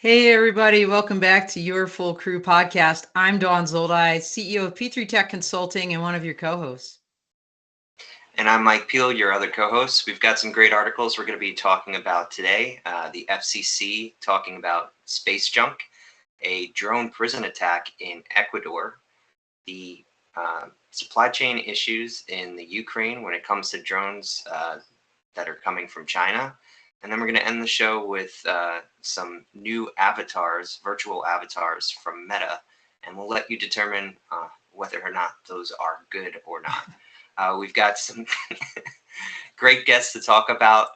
Hey everybody, welcome back to Your Full Crew podcast. I'm Dawn Zoldi, CEO of P3 Tech Consulting and one of your co-hosts. And I'm Mike Peel, your other co-host. We've got some great articles we're going to be talking about today. The FCC talking about space junk, a drone prison attack in Ecuador, the supply chain issues in the Ukraine when it comes to drones that are coming from China. And then we're going to end the show with some new avatars, virtual avatars from Meta, and we'll let you determine whether or not those are good or not. We've got some great guests to talk about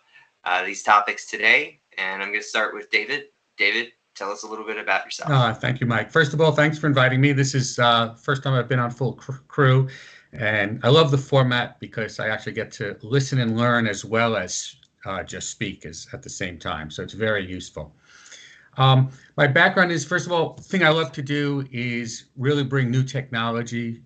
these topics today, and I'm going to start with David. David, tell us a little bit about yourself. Thank you, Mike. First of all, thanks for inviting me. This is first time I've been on Full Crew, and I love the format because I actually get to listen and learn as well as just speak at the same time. So it's very useful. My background is, first of all, the thing I love to do is really bring new technology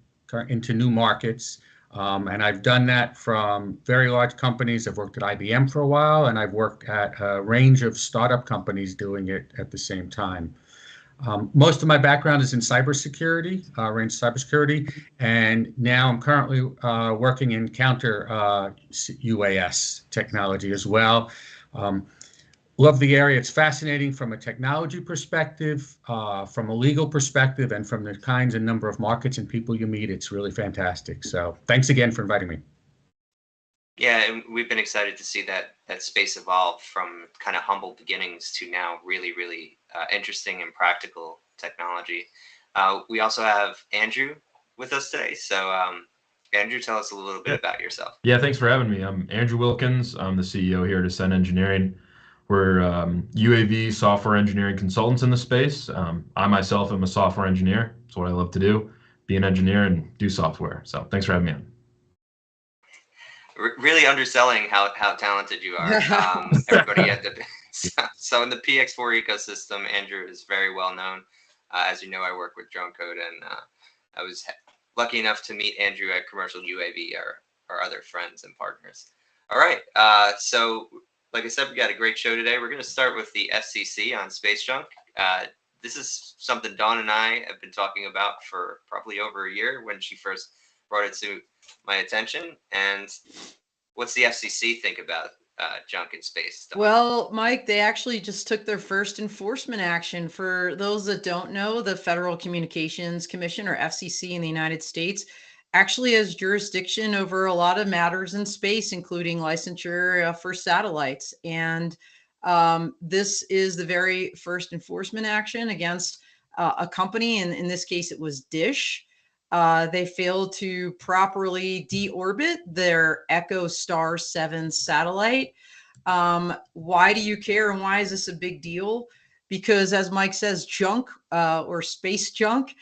into new markets. And I've done that from very large companies. I've worked at IBM for a while, and I've worked at a range of startup companies doing it at the same time. Most of my background is in cybersecurity, and now I'm currently working in counter UAS technology as well. Love the area. It's fascinating from a technology perspective, from a legal perspective, and from the kinds and number of markets and people you meet. It's really fantastic. So thanks again for inviting me. Yeah, and we've been excited to see that space evolve from kind of humble beginnings to now really, really interesting and practical technology. We also have Andrew with us today. So Andrew, tell us a little bit about yourself. Yeah, thanks for having me. I'm Andrew Wilkins. I'm the CEO here at Ascend Engineering. We're UAV software engineering consultants in the space. I myself am a software engineer. It's what I love to do, be an engineer and do software. So thanks for having me on. Really underselling how talented you are. Everybody at the so in the PX4 ecosystem, Andrew is very well known. As you know, I work with Drone Code, and I was lucky enough to meet Andrew at Commercial UAV, our other friends and partners. All right, so like I said, we got a great show today. We're going to start with the FCC on space junk. This is something Dawn and I have been talking about for probably over a year when she first brought it to my attention. And what's the FCC think about junk in space? Well, Mike, they actually just took their first enforcement action. For those that don't know, the Federal Communications Commission, or FCC in the United States, actually has jurisdiction over a lot of matters in space, including licensure for satellites. And this is the very first enforcement action against a company, and in this case, it was Dish. They failed to properly deorbit their EchoStar 7 satellite. Why do you care, and why is this a big deal? Because, as Mike says, junk or space junk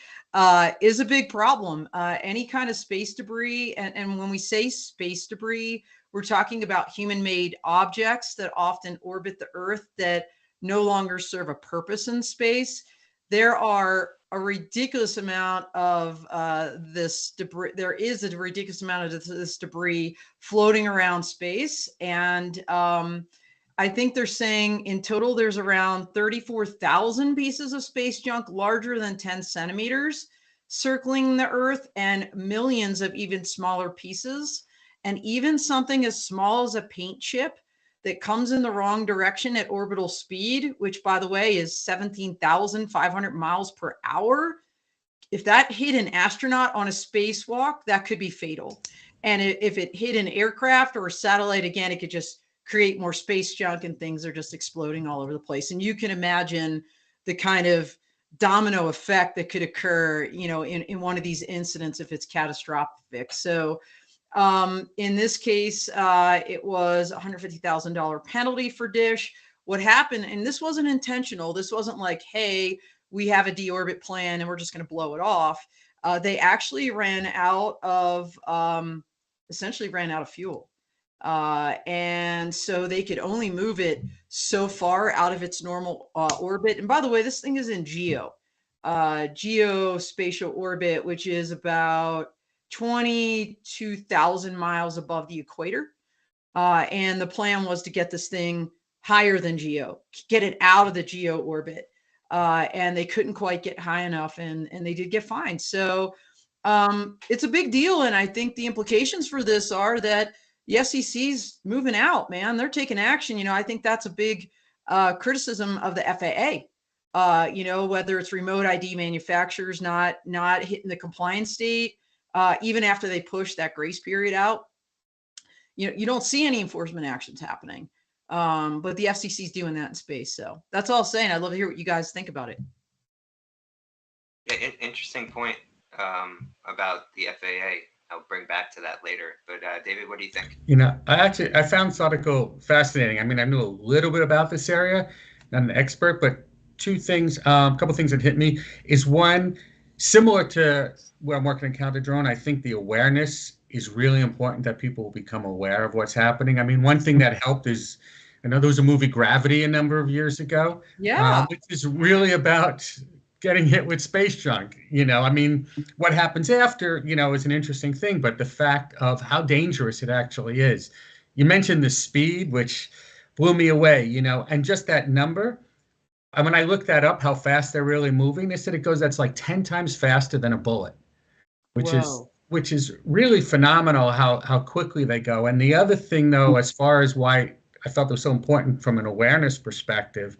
is a big problem. Any kind of space debris, and when we say space debris, we're talking about human-made objects that often orbit the Earth that no longer serve a purpose in space. There are a ridiculous amount of this debris. There is a ridiculous amount of this debris floating around space. And I think they're saying in total, there's around 34,000 pieces of space junk larger than 10 centimeters circling the Earth, and millions of even smaller pieces. And even something as small as a paint chip that comes in the wrong direction at orbital speed, which, by the way, is 17,500 miles per hour. If that hit an astronaut on a spacewalk, that could be fatal. And if it hit an aircraft or a satellite, again, it could just create more space junk, and things are just exploding all over the place. And you can imagine the kind of domino effect that could occur, in one of these incidents if it's catastrophic. So in this case, it was $150,000 penalty for Dish. What happened, and this wasn't intentional, this wasn't like, hey, we have a deorbit plan and we're just going to blow it off. They actually essentially ran out of fuel. And so they could only move it so far out of its normal orbit. And by the way, this thing is in geospatial orbit, which is about 22,000 miles above the equator. And the plan was to get this thing higher than geo, get it out of the geo orbit. and they couldn't quite get high enough, and they did get fined. So it's a big deal, and I think the implications for this are that the FCC's moving out, man. They're taking action. I think that's a big criticism of the FAA. Whether it's remote ID manufacturers not hitting the compliance state, even after they push that grace period out, you don't see any enforcement actions happening. But the FCC is doing that in space. So that's all I'm saying. I'd love to hear what you guys think about it. Yeah, interesting point about the FAA. I'll bring back to that later. But David, what do you think? I found this article fascinating. I mean, I knew a little bit about this area, not an expert, but two things, a couple things that hit me is one, similar to where I'm working in counter drone, I think the awareness is really important, that people will become aware of what's happening. I mean, one thing that helped is, I know there was a movie Gravity a number of years ago, which is really about getting hit with space junk. I mean, what happens after, is an interesting thing, but the fact of how dangerous it actually is. You mentioned the speed, which blew me away, and just that number. And when I looked that up, how fast they're really moving, they said that's like 10 times faster than a bullet, which is really phenomenal how quickly they go. And the other thing, though, as far as why I felt it was so important from an awareness perspective,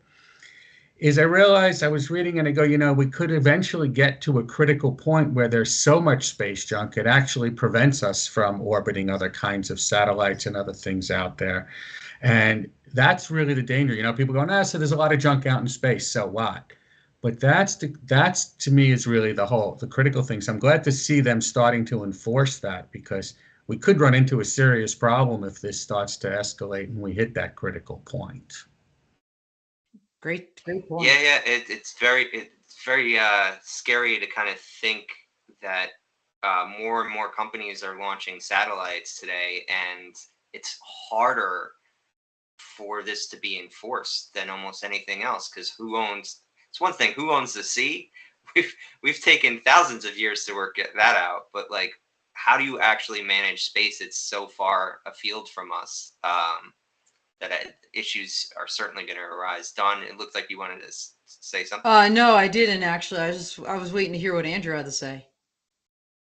is I realized I was reading and I go, we could eventually get to a critical point where there's so much space junk, it actually prevents us from orbiting other kinds of satellites and other things out there. And that's really the danger. People go, so there's a lot of junk out in space, so what? But that's to me is really the critical thing. So I'm glad to see them starting to enforce that, because we could run into a serious problem if this starts to escalate and we hit that critical point. Great point. Yeah. It's very scary to kind of think that more and more companies are launching satellites today, and it's harder for this to be enforced than almost anything else. Because it's one thing, who owns the sea? We've taken thousands of years to work that out, but like, how do you actually manage space? It's so far afield from us. That issues are certainly going to arise. Don, it looked like you wanted to say something. No, I didn't actually. I was waiting to hear what Andrew had to say.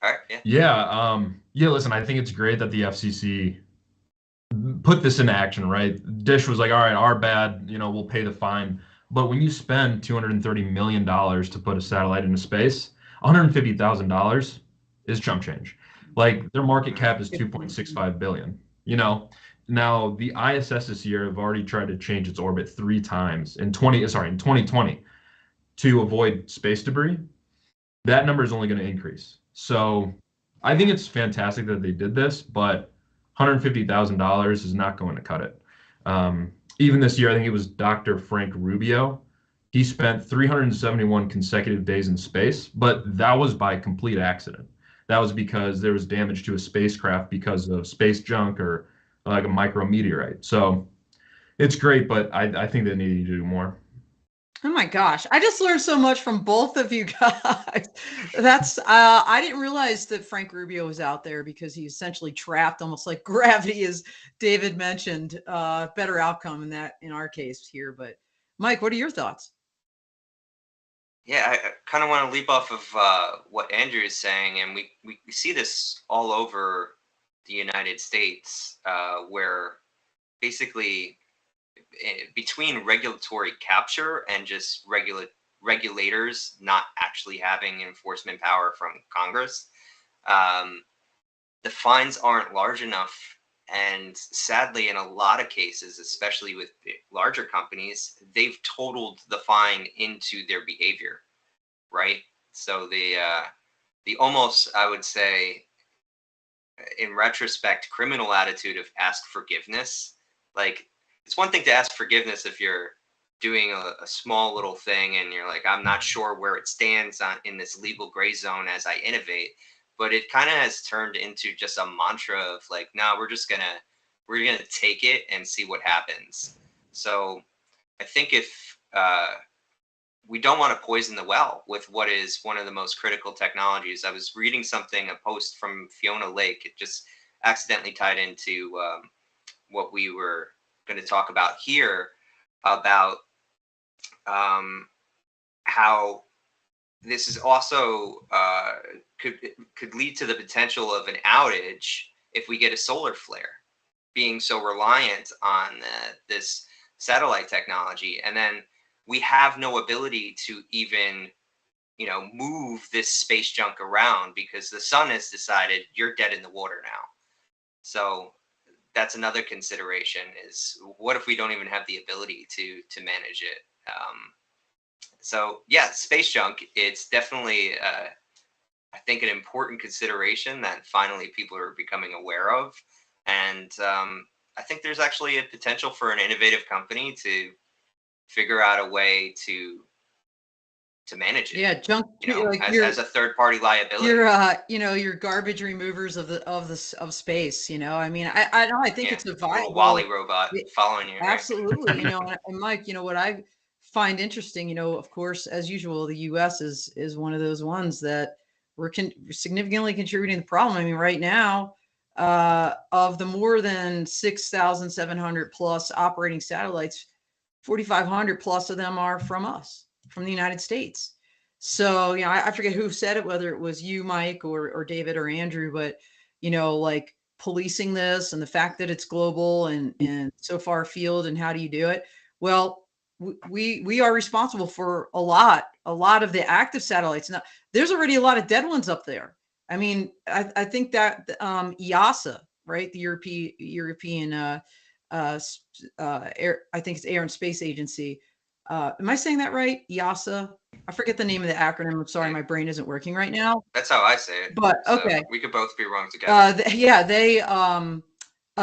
All right. Yeah. Listen, I think it's great that the FCC put this into action, right? Dish was like, all right, our bad, we'll pay the fine. But when you spend $230 million to put a satellite into space, $150,000 is chump change. Like, their market cap is $2.65 billion. Now, the ISS this year have already tried to change its orbit 3 times in 2020 to avoid space debris. That number is only going to increase. So I think it's fantastic that they did this, but $150,000 is not going to cut it. Even this year, I think it was Dr. Frank Rubio. He spent 371 consecutive days in space, but that was by complete accident. That was because there was damage to a spacecraft because of space junk or like a micrometeorite. So it's great, but I think they need to do more. Oh my gosh, I just learned so much from both of you guys. That's I didn't realize that Frank Rubio was out there, because he's essentially trapped, almost like Gravity, as David mentioned. Better outcome in our case here. But Mike, what are your thoughts? Yeah, I kind of want to leap off of what Andrew is saying, and we see this all over the United States, where basically between regulatory capture and just regulators not actually having enforcement power from Congress, the fines aren't large enough. And sadly, in a lot of cases, especially with larger companies, they've totaled the fine into their behavior, right? So the almost, I would say, in retrospect, criminal attitude of ask forgiveness. Like, it's one thing to ask forgiveness if you're doing a small little thing and you're like, I'm not sure where it stands in this legal gray zone as I innovate. But it kind of has turned into just a mantra of like, no, we're gonna take it and see what happens. So I think if we don't want to poison the well with what is one of the most critical technologies. I was reading a post from Fiona Lake. It just accidentally tied into what we were going to talk about here, about how this is also could lead to the potential of an outage if we get a solar flare, being so reliant on this satellite technology, and then we have no ability to even move this space junk around because the sun has decided you're dead in the water now. So that's another consideration, is what if we don't even have the ability to manage it? So yeah, space junk, it's definitely I think an important consideration that finally people are becoming aware of. And I think there's actually a potential for an innovative company to figure out a way to manage it. Yeah, junk, like as a third party liability. Your garbage removers of space. I mean, I think it's a viable Wally robot following you. Absolutely. Right? And Mike, what I find interesting, of course, as usual, the U.S. is one of those ones that we're significantly contributing to the problem. I mean, right now, of the more than 6,700 plus operating satellites, 4,500 plus of them are from us, from the United States. So, I forget who said it, whether it was you, Mike, or David or Andrew, but, like policing this and the fact that it's global and so far afield, and how do you do it? Well, we are responsible for a lot of the active satellites. Now, there's already a lot of dead ones up there. I mean, I think that EASA, right, the European Air, I think it's Air and Space Agency. Am I saying that right? EASA? I forget the name of the acronym. I'm sorry, my brain isn't working right now. That's how I say it. But okay, so we could both be wrong together.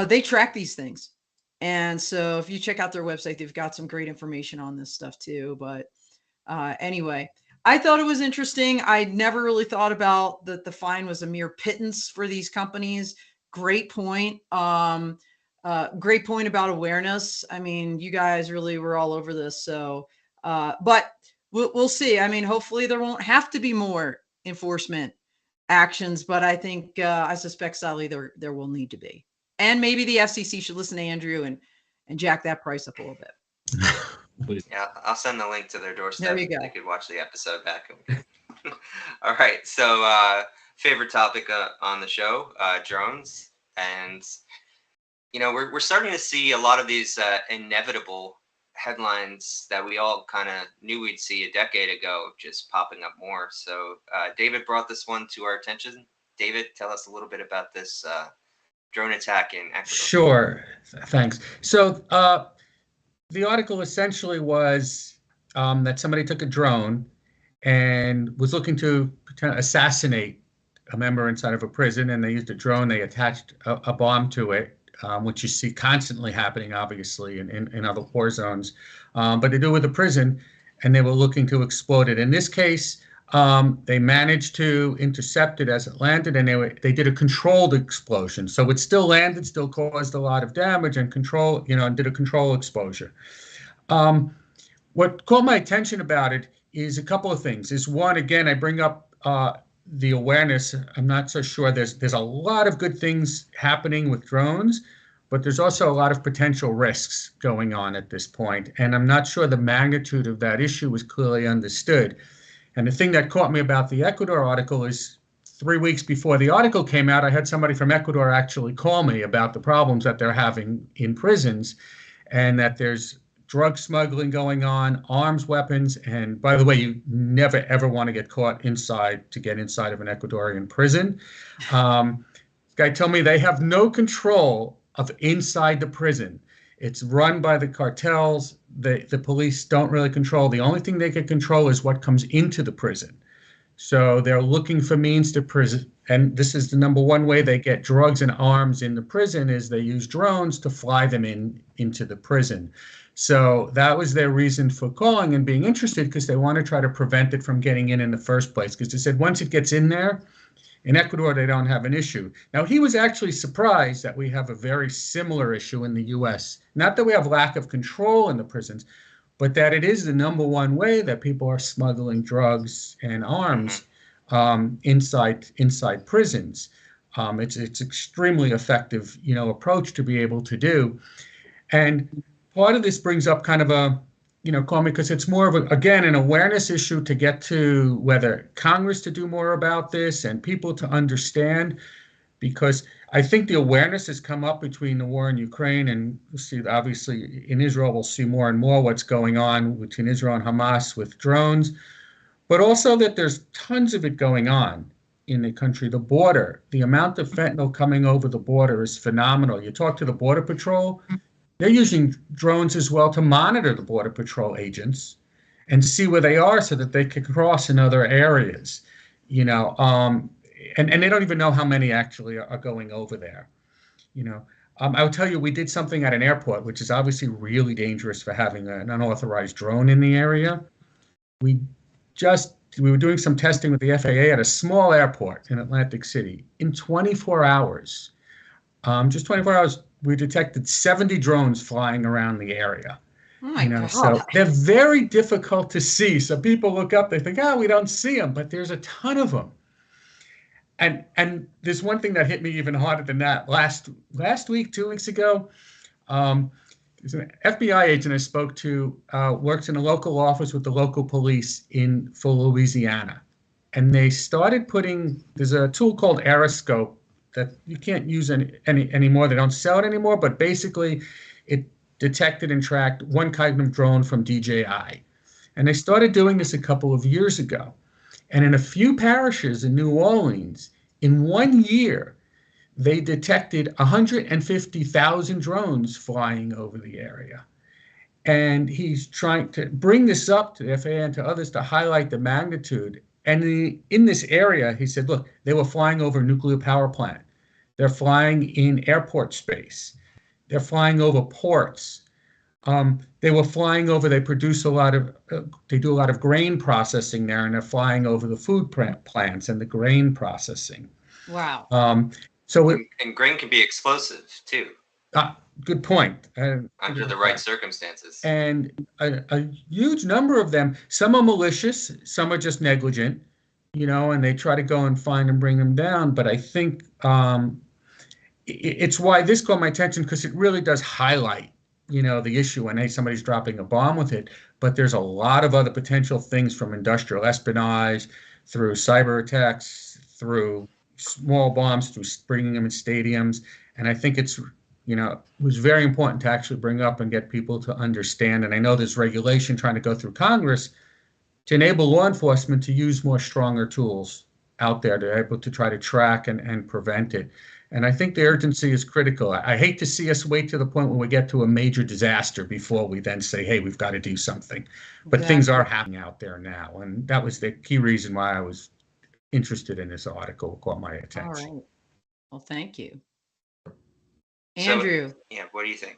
They track these things, and so if you check out their website, they've got some great information on this stuff too. But anyway, I thought it was interesting. I never really thought about that the fine was a mere pittance for these companies. Great point. Great point about awareness. I mean, you guys really were all over this. So, but we'll see. I mean, hopefully there won't have to be more enforcement actions, but I think, I suspect sadly there will need to be. And maybe the FCC should listen to Andrew and jack that price up a little bit. Please. Yeah, I'll send the link to their doorstep. There you go. They could watch the episode back. All right. So, favorite topic on the show, drones. And, we're starting to see a lot of these inevitable headlines that we all kind of knew we'd see a decade ago just popping up more. So, David brought this one to our attention. David, tell us a little bit about this drone attack in Ecuador. Sure. Thanks. So, the article essentially was that somebody took a drone and was looking to assassinate a member inside of a prison, and they used a drone. They attached a bomb to it, which you see constantly happening, obviously, in other war zones. But they do it with a prison, and they were looking to explode it. In this case, they managed to intercept it as it landed, and they did a controlled explosion. So it still landed, still caused a lot of damage, and did a control exposure. What caught my attention about it is a couple of things. Is one, again, I bring up the awareness. I'm not so sure. There's a lot of good things happening with drones, but there's also a lot of potential risks going on at this point, and I'm not sure the magnitude of that issue was clearly understood. And the thing that caught me about the Ecuador article is 3 weeks before the article came out, I had somebody from Ecuador actually call me about the problems that they're having in prisons, and that there's drug smuggling going on, arms, weapons. And by the way, you never, ever want to get caught inside of an Ecuadorian prison. This guy told me they have no control of inside the prison. It's run by the cartels. The police don't really control. The only thing they can control is what comes into the prison. So they're looking for means to prison. And this is the number one way they get drugs and arms in the prison, is they use drones to fly them into the prison. So that was their reason for calling and being interested, because they want to try to prevent it from getting in the first place. Because they said once it gets in there, in Ecuador, they don't have an issue. Now, he was actually surprised that we have a very similar issue in the U.S. Not that we have lack of control in the prisons, but that it is the number one way that people are smuggling drugs and arms inside prisons. It's extremely effective, approach to be able to do. And part of this brings up kind of call me, because it's more of again, an awareness issue to get to whether Congress to do more about this and people to understand, because I think the awareness has come up between the war in Ukraine, and we'll see, obviously in Israel, we'll see more and more what's going on between Israel and Hamas with drones, but also that there's tons of it going on in the country. The border, the amount of fentanyl coming over the border is phenomenal. You talk to the Border Patrol, they're using drones as well to monitor the Border Patrol agents and see where they are so that they can cross in other areas, and they don't even know how many actually are going over there. I'll tell you, we did something at an airport, which is obviously really dangerous for having an unauthorized drone in the area. We were doing some testing with the FAA at a small airport in Atlantic City. In 24 hours, just 24 hours, we detected 70 drones flying around the area. Oh my God. So they're very difficult to see. So people look up, they think, we don't see them, but there's a ton of them. And there's one thing that hit me even harder than that. Last week, 2 weeks ago, there's an FBI agent I spoke to, works in a local office with the local police for Louisiana. And they started there's a tool called Aeroscope that you can't use anymore. They don't sell it anymore, but basically it detected and tracked one kind of drone from DJI. And they started doing this a couple of years ago. And in a few parishes in New Orleans, in 1 year, they detected 150,000 drones flying over the area. And he's trying to bring this up to the FAA and to others to highlight the magnitude. And in this area, he said, look, they were flying over a nuclear power plant. They're flying in airport space. They're flying over ports. They were flying over, they do a lot of grain processing there, and they're flying over the food plants and the grain processing. Wow. And grain can be explosive too. Good point. Under the right circumstances. And a huge number of them, some are malicious, some are just negligent, and they try to go and find and bring them down. But I think it's why this caught my attention, because it really does highlight, the issue when somebody's dropping a bomb with it. But there's a lot of other potential things, from industrial espionage, through cyber attacks, through small bombs, through bringing them in stadiums. And I think it was very important to actually bring up and get people to understand. And I know there's regulation trying to go through Congress to enable law enforcement to use more stronger tools out there to be able to try to track and prevent it. And I think the urgency is critical. I hate to see us wait to the point when we get to a major disaster before we then say, hey, we've got to do something. But things are happening out there now. And that was the key reason why I was interested in this article, caught my attention. All right. Well, thank you. Andrew. So, what do you think?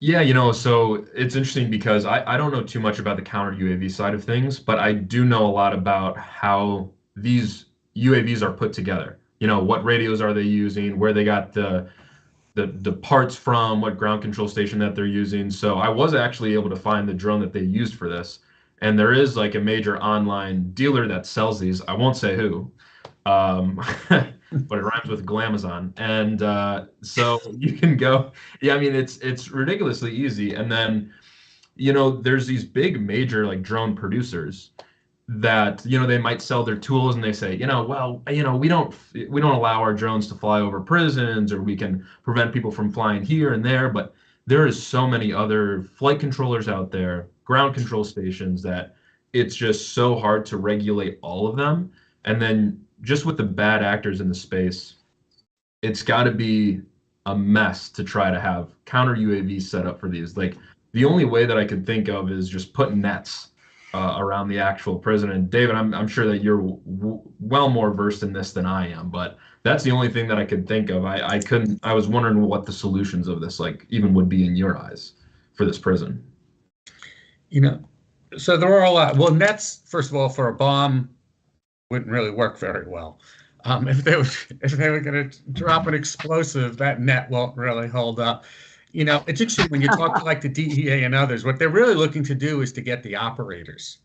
Yeah, so it's interesting because I don't know too much about the counter UAV side of things, but I do know a lot about how these UAVs are put together. What radios are they using, where they got the parts from, what ground control station that they're using. So I was actually able to find the drone that they used for this. And there is like a major online dealer that sells these. I won't say who, but it rhymes with Glamazon. And so you can go. Yeah, I mean, it's ridiculously easy. And then, there's these big major like drone producers that they might sell their tools, and they say, we don't allow our drones to fly over prisons, or we can prevent people from flying here and there. But there is so many other flight controllers out there, ground control stations, that it's just so hard to regulate all of them. And then just with the bad actors in the space, it's got to be a mess to try to have counter UAVs set up for these. Like, the only way that I could think of is just putting nets around the actual prison. And David, I'm sure that you're well more versed in this than I am, but that's the only thing that I could think of. I was wondering what the solutions of this even would be in your eyes for this prison. So there are a lot. Well, nets, first of all, for a bomb wouldn't really work very well. If they were going to drop an explosive, that net won't really hold up. It's interesting when you talk to like the DEA and others, what they're really looking to do is to get the operators.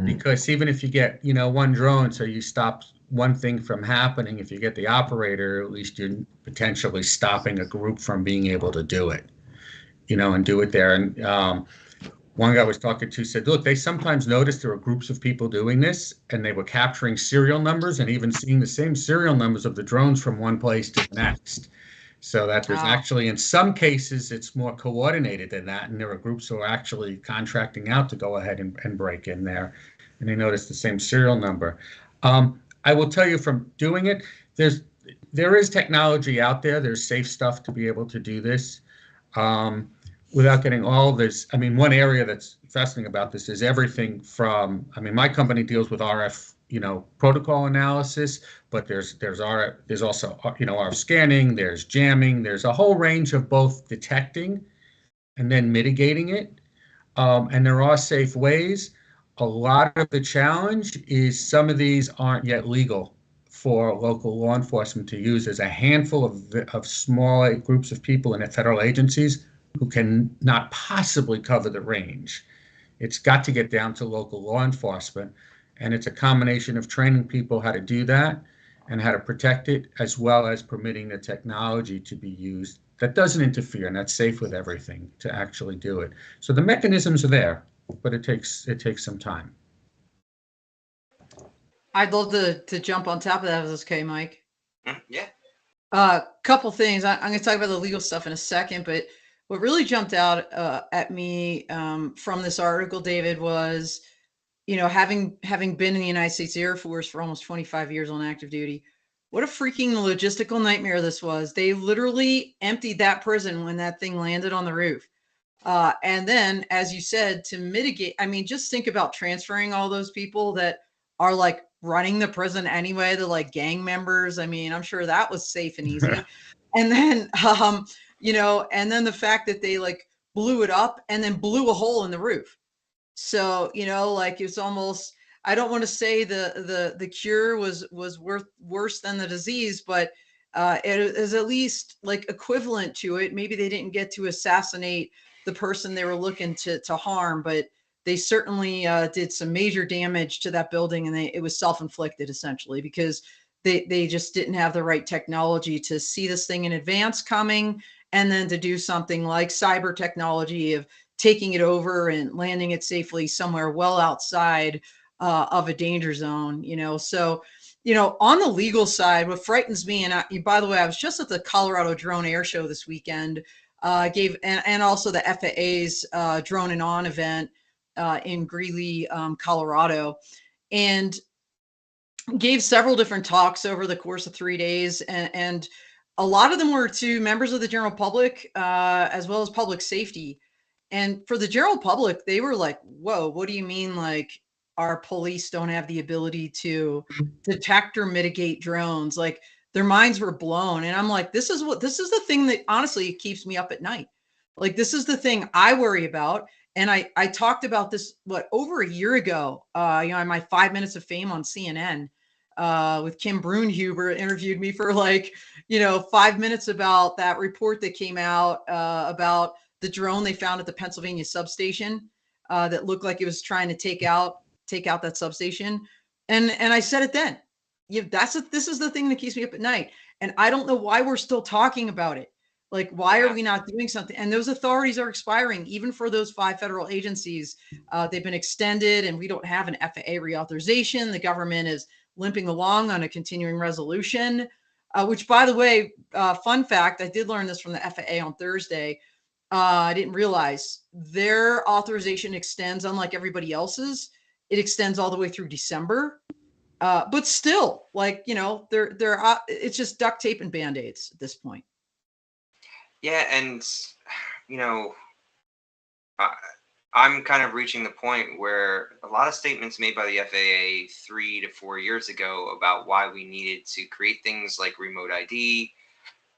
Because even if you get, one drone, so you stop one thing from happening, if you get the operator, at least you're potentially stopping a group from being able to do it, and do it there. And one guy I was talking to said, look, they sometimes noticed there were groups of people doing this, and they were capturing serial numbers and even seeing the same serial numbers of the drones from one place to the next. So that there's Oh, actually, in some cases, it's more coordinated than that. And there are groups who are actually contracting out to go ahead and break in there. And they notice the same serial number. I will tell you from doing it, there is technology out there. There's safe stuff to be able to do this. Um, Without getting all this, I mean, one area that's fascinating about this is everything from, I mean, my company deals with RF, protocol analysis, but there's also, RF scanning, there's jamming, there's a whole range of both detecting and then mitigating it. And there are safe ways. A lot of the challenge is some of these aren't yet legal for local law enforcement to use. There's a handful of small groups of people in federal agencies who can not possibly cover the range. It's got to get down to local law enforcement. And it's a combination of training people how to do that and how to protect it, as well as permitting the technology to be used that doesn't interfere and that's safe with everything to actually do it. So the mechanisms are there, but it takes some time. I'd love to jump on top of that if that's okay, Mike. Yeah. Couple things. I'm going to talk about the legal stuff in a second, but what really jumped out at me from this article, David, was, having been in the United States Air Force for almost 25 years on active duty, what a freaking logistical nightmare this was. They literally emptied that prison when that thing landed on the roof. And then, as you said, to mitigate, I mean, just think about transferring all those people that are like running the prison anyway, the like gang members. I mean, I'm sure that was safe and easy. And then, and then the fact that they like blew it up and then blew a hole in the roof. So, like it's almost, I don't want to say the cure was worse than the disease, but it is at least like equivalent to it. Maybe they didn't get to assassinate the person they were looking to harm, but they certainly did some major damage to that building, and it was self-inflicted essentially because they just didn't have the right technology to see this thing in advance coming, and then to do something like cyber technology of taking it over and landing it safely somewhere well outside of a danger zone. So on the legal side, what frightens me, and by the way, I was just at the Colorado Drone Air Show this weekend, and also the FAA's Drone and On event in Greeley, Colorado, and gave several different talks over the course of 3 days. And a lot of them were to members of the general public, as well as public safety. And for the general public, they were like, whoa, what do you mean? Like our police don't have the ability to detect or mitigate drones? Like their minds were blown. And I'm like, this is the thing that honestly keeps me up at night. Like this is the thing I worry about. And I talked about this, over a year ago, in my 5 minutes of fame on CNN, with Kim Brunhuber, interviewed me for 5 minutes about that report that came out about the drone they found at the Pennsylvania substation that looked like it was trying to take out that substation. And I said it then. This is the thing that keeps me up at night. And I don't know why we're still talking about it. Like, why are we not doing something? And those authorities are expiring, even for those 5 federal agencies. They've been extended, and we don't have an FAA reauthorization. The government is limping along on a continuing resolution, which, by the way, fun fact, I did learn this from the FAA on Thursday. I didn't realize their authorization extends, unlike everybody else's. It extends all the way through December. But still, it's just duct tape and Band-Aids at this point. Yeah, and I'm kind of reaching the point where a lot of statements made by the FAA 3 to 4 years ago about why we needed to create things like remote ID,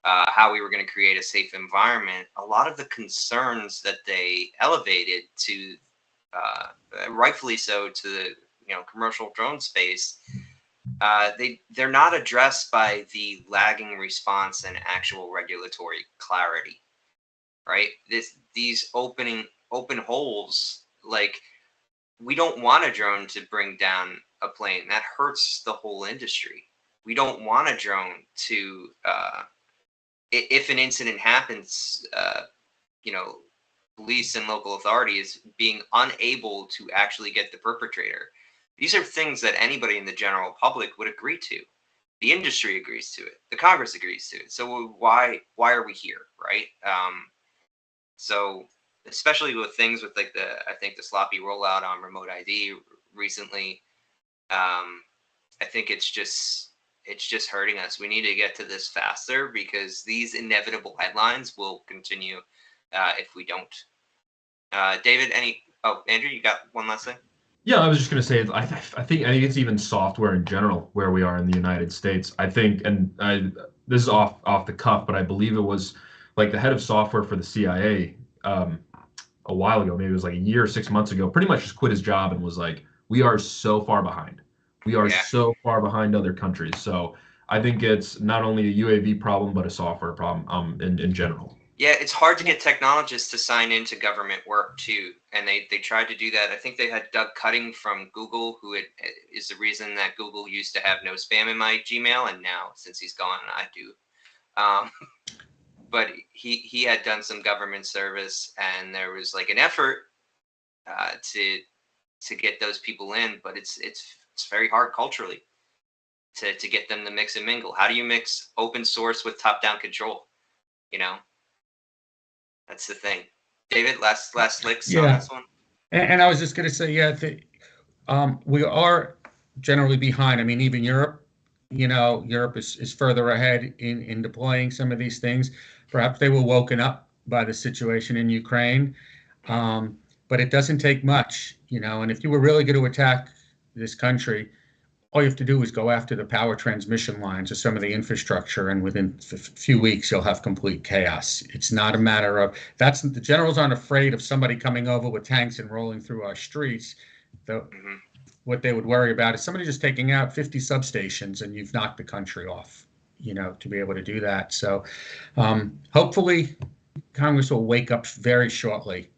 how we were going to create a safe environment, a lot of the concerns that they elevated to, rightfully so, to the commercial drone space, they're not addressed by the lagging response and actual regulatory clarity, right? These open holes, like, we don't want a drone to bring down a plane. That hurts the whole industry. We don't want a drone to, if an incident happens, police and local authorities being unable to actually get the perpetrator. These are things that anybody in the general public would agree to. The industry agrees to it. The Congress agrees to it. So why are we here, right? So especially with things with like I think the sloppy rollout on remote ID recently, I think it's just hurting us. We need to get to this faster because these inevitable headlines will continue if we don't. David, Andrew, you got one last thing? Yeah, I was just going to say, I think it's even software in general where we are in the United States. I think, and this is off the cuff, but I believe it was like the head of software for the CIA a while ago, maybe it was like a year or 6 months ago, pretty much just quit his job and was like, we are so far behind. We are so far behind other countries. So I think it's not only a UAV problem, but a software problem in general. Yeah, it's hard to get technologists to sign into government work too, and they tried to do that. I think they had Doug Cutting from Google, who is the reason that Google used to have no spam in my Gmail, and now since he's gone, I do. But he had done some government service, and there was like an effort to get those people in, but it's very hard culturally to get them to mix and mingle. How do you mix open source with top-down control? You know. That's the thing. David, last licks on this one? And I was just going to say, we are generally behind. I mean, even Europe, Europe is further ahead in deploying some of these things. Perhaps they were woken up by the situation in Ukraine, but it doesn't take much, and if you were really going to attack this country, all you have to do is go after the power transmission lines or some of the infrastructure, and within a few weeks, you'll have complete chaos. It's not a matter of the generals aren't afraid of somebody coming over with tanks and rolling through our streets. What they would worry about is somebody just taking out 50 substations, and you've knocked the country off, to be able to do that. So hopefully Congress will wake up very shortly.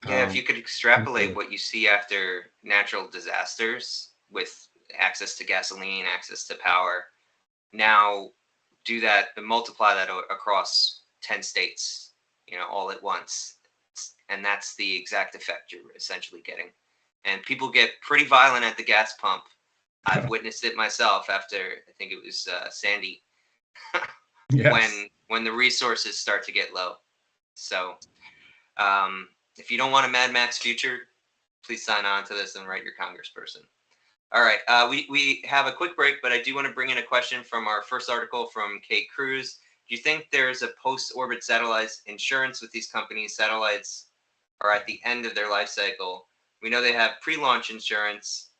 Yeah, if you could extrapolate what you see after natural disasters with access to gasoline, access to power. Now do that and multiply that across 10 states, all at once. And that's the exact effect you're essentially getting. And people get pretty violent at the gas pump. I've witnessed it myself after, I think it was Sandy, yes. when the resources start to get low. So if you don't want a Mad Max future, please sign on to this and write your congressperson. All right, we have a quick break, but I do want to bring in a question from our first article from Kate Cruz. Do you think there's a post-orbit satellite insurance with these companies? Satellites are at the end of their life cycle. We know they have pre-launch insurance,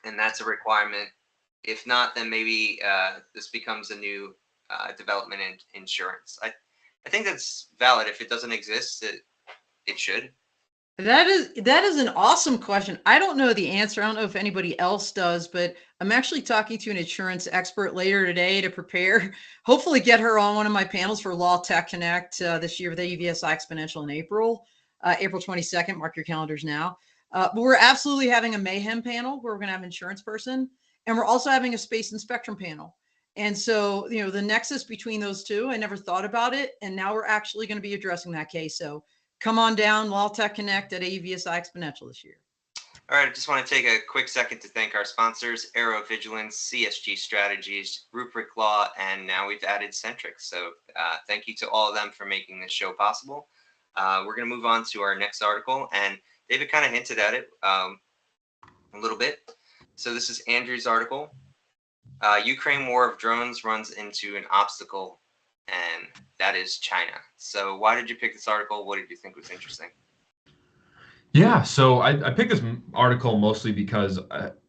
and that's a requirement. If not, then maybe this becomes a new development in insurance. I think that's valid. If it doesn't exist, it should. That is an awesome question. I don't know the answer. I don't know if anybody else does, but I'm actually talking to an insurance expert later today to prepare, hopefully get her on one of my panels for Law Tech Connect this year with AVSI Exponential in April 22nd. Mark your calendars now. But we're absolutely having a mayhem panel where we're going to have an insurance person, and we're also having a space and spectrum panel. And so, the nexus between those two, I never thought about it. And now we're actually going to be addressing that case. So come on down, Law Tech Connect at AVSI Exponential this year. All right, I just want to take a quick second to thank our sponsors, Aero Vigilance, CSG Strategies, Rubric Law, and now we've added Sentrycs. So thank you to all of them for making this show possible. We're going to move on to our next article, and David kind of hinted at it a little bit. So this is Andrew's article. Ukraine War of Drones runs into an obstacle, and that is China. So why did you pick this article? What did you think was interesting? Yeah, so I picked this article mostly because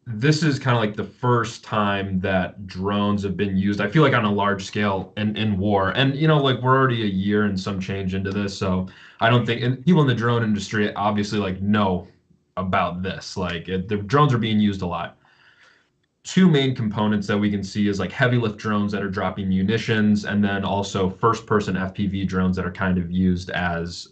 this is kind of like the first time that drones have been used, I feel like on a large scale in war. And, like we're already a year and some change into this. So I don't think, and people in the drone industry obviously know about this. The drones are being used a lot. Two main components that we can see is heavy lift drones that are dropping munitions, and then also first person FPV drones that are kind of used as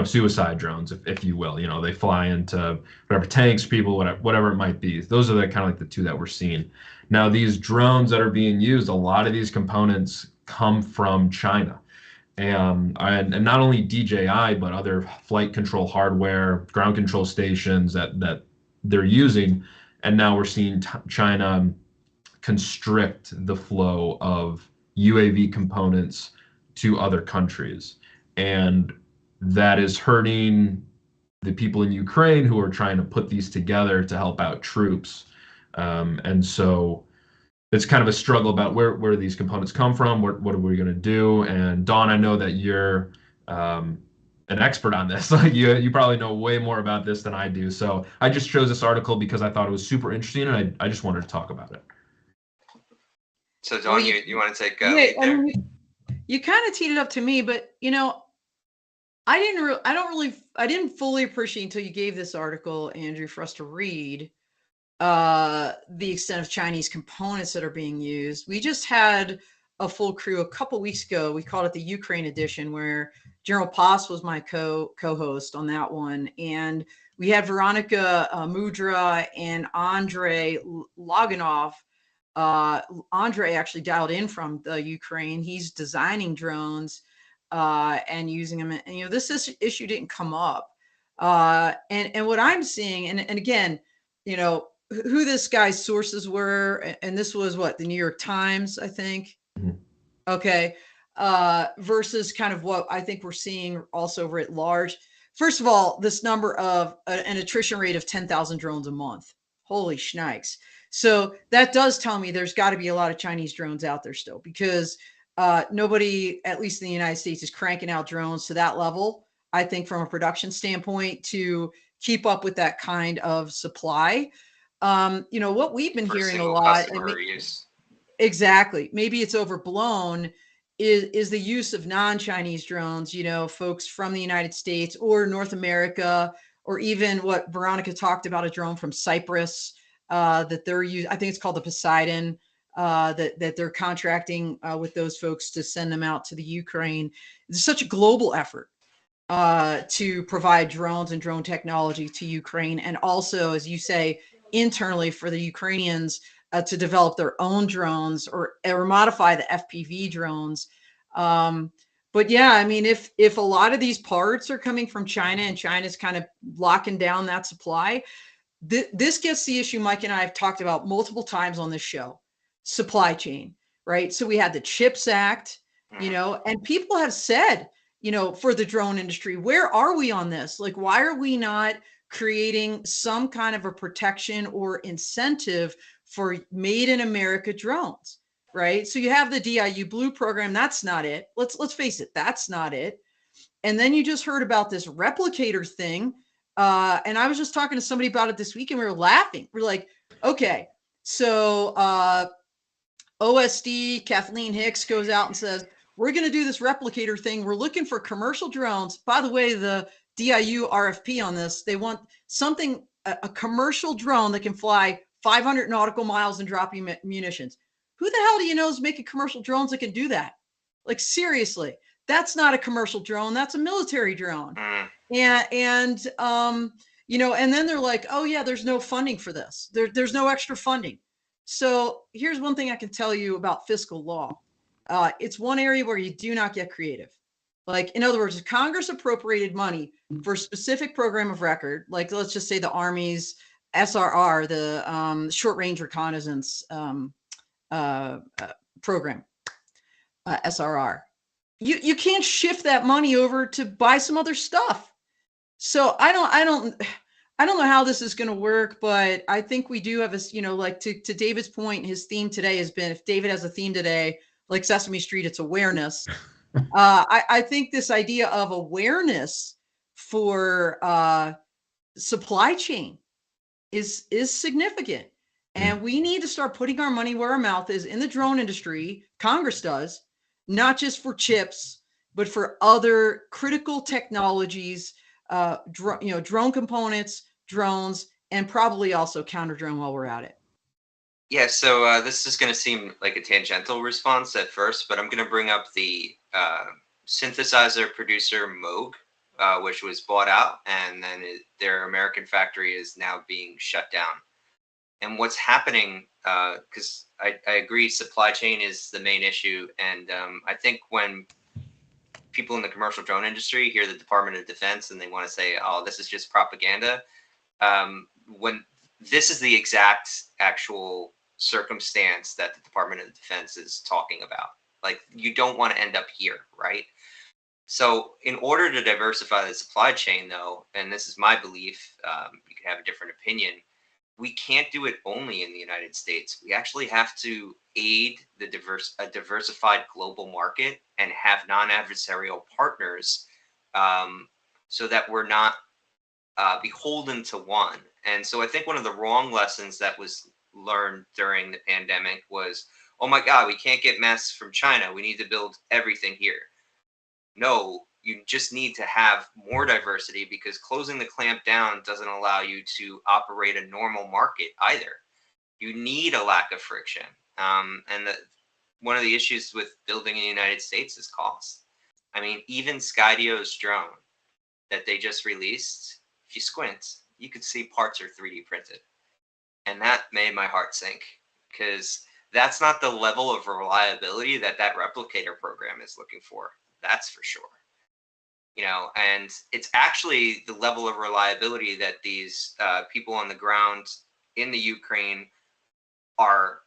suicide drones, if you will. They fly into whatever tanks, people, whatever it might be. Those are kind of the two that we're seeing. Now, these drones that are being used, a lot of these components come from China. and not only DJI, but other flight control hardware, ground control stations that they're using. And now we're seeing China constrict the flow of UAV components to other countries. And that is hurting the people in Ukraine who are trying to put these together to help out troops. And so it's kind of a struggle about where these components come from. What are we going to do? And Dawn, I know that you're an expert on this. Like you probably know way more about this than I do. So I just chose this article because I thought it was super interesting, and I just wanted to talk about it. So Dawn, you want to take yeah, lead there? You kind of teed it up to me, but I didn't fully appreciate until you gave this article, Andrew, for us to read the extent of Chinese components that are being used. We just had a full crew a couple weeks ago. We called it the Ukraine edition, where General Paz was my co-host on that one. And we had Veronica Mudra and Andrei Loganov. Andrei actually dialed in from the Ukraine. He's designing drones and using them. And, this issue didn't come up. And what I'm seeing, and again, who this guy's sources were, and this was what, the New York Times, I think. Mm-hmm. Okay. Versus kind of what I think we're seeing also writ large. First of all, this number of an attrition rate of 10,000 drones a month. Holy shnikes. So that does tell me there's got to be a lot of Chinese drones out there still, because nobody, at least in the United States, is cranking out drones to that level, I think, from a production standpoint, to keep up with that kind of supply. What we've been hearing a lot, exactly, maybe it's overblown, is the use of non-Chinese drones, folks from the United States or North America, or even what Veronica talked about, a drone from Cyprus that they're using. I think it's called the Poseidon, that they're contracting with those folks to send them out to the Ukraine. It's such a global effort to provide drones and drone technology to Ukraine. And also, as you say, internally for the Ukrainians to develop their own drones or modify the FPV drones. But yeah, I mean, if a lot of these parts are coming from China and China's kind of locking down that supply, this gets the issue Mike and I have talked about multiple times on this show: supply chain, right? So we had the CHIPS Act, and people have said, for the drone industry, where are we on this? Like, why are we not creating some kind of a protection or incentive for made in America drones, right? So you have the DIU Blue program. That's not it. Let's face it. That's not it. And then you just heard about this replicator thing. And I was just talking to somebody about it this week, and we were laughing. We're like, okay, so OSD, Kathleen Hicks, goes out and says, we're going to do this replicator thing. We're looking for commercial drones. By the way, the DIU RFP on this, they want something, a commercial drone that can fly 500 nautical miles and drop you munitions. Who the hell do you know is making commercial drones that can do that? Like, seriously, that's not a commercial drone. That's a military drone. And and then they're like, oh yeah, there's no funding for this. There's no extra funding. So here's one thing I can tell you about fiscal law. It's one area where you do not get creative. Like, in other words, if Congress appropriated money for a specific program of record, like let's just say the Army's SRR, the Short Range Reconnaissance program, SRR, you can't shift that money over to buy some other stuff. So I don't know how this is going to work, but I think we do have a, like to David's point, his theme today has been, if David has a theme today, like Sesame Street, it's awareness. I think this idea of awareness for supply chain is significant. And we need to start putting our money where our mouth is in the drone industry. Congress does, not just for chips, but for other critical technologies, drone components, drones, and probably also counter drone while we're at it. Yeah, so this is going to seem like a tangential response at first, but I'm going to bring up the synthesizer producer Moog, which was bought out, and then their American factory is now being shut down. And what's happening, because I agree supply chain is the main issue, and I think when people in the commercial drone industry hear the Department of Defense and they want to say, oh, this is just propaganda. When this is the exact actual circumstance that the Department of Defense is talking about. Like, you don't want to end up here, right? So in order to diversify the supply chain, though, and this is my belief, you can have a different opinion, we can't do it only in the United States. We actually have to aid a diversified global market and have non-adversarial partners, so that we're not beholden to one. And so I think one of the wrong lessons that was learned during the pandemic was, oh my God, we can't get masks from China. We need to build everything here. No, you just need to have more diversity, because closing the clamp down doesn't allow you to operate a normal market either. You need a lack of friction. And one of the issues with building in the United States is cost. I mean, even Skydio's drone that they just released, if you squint, you could see parts are 3D printed. And that made my heart sink, because that's not the level of reliability that that replicator program is looking for. That's for sure. You know, and it's actually the level of reliability that these people on the ground in the Ukraine are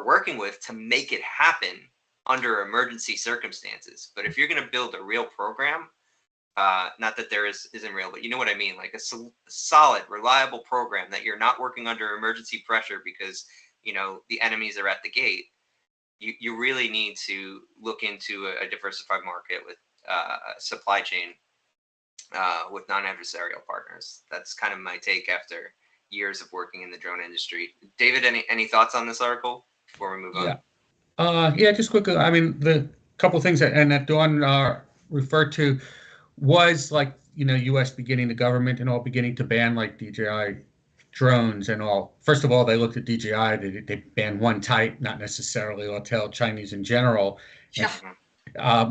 working with to make it happen under emergency circumstances. But if you're going to build a real program, not that there isn't real, but you know what I mean, like a solid, reliable program that you're not working under emergency pressure because, you know, the enemies are at the gate, you really need to look into a diversified market with supply chain with non-adversarial partners. That's kind of my take after years of working in the drone industry. David, any thoughts on this article before we move on? Yeah, just quickly. I mean, the couple of things that Dawn referred to was, like, you know, U.S. beginning, the government and all beginning to ban like DJI drones and all. First of all, they looked at DJI, they banned one type, not necessarily Autel, Chinese in general, Yeah.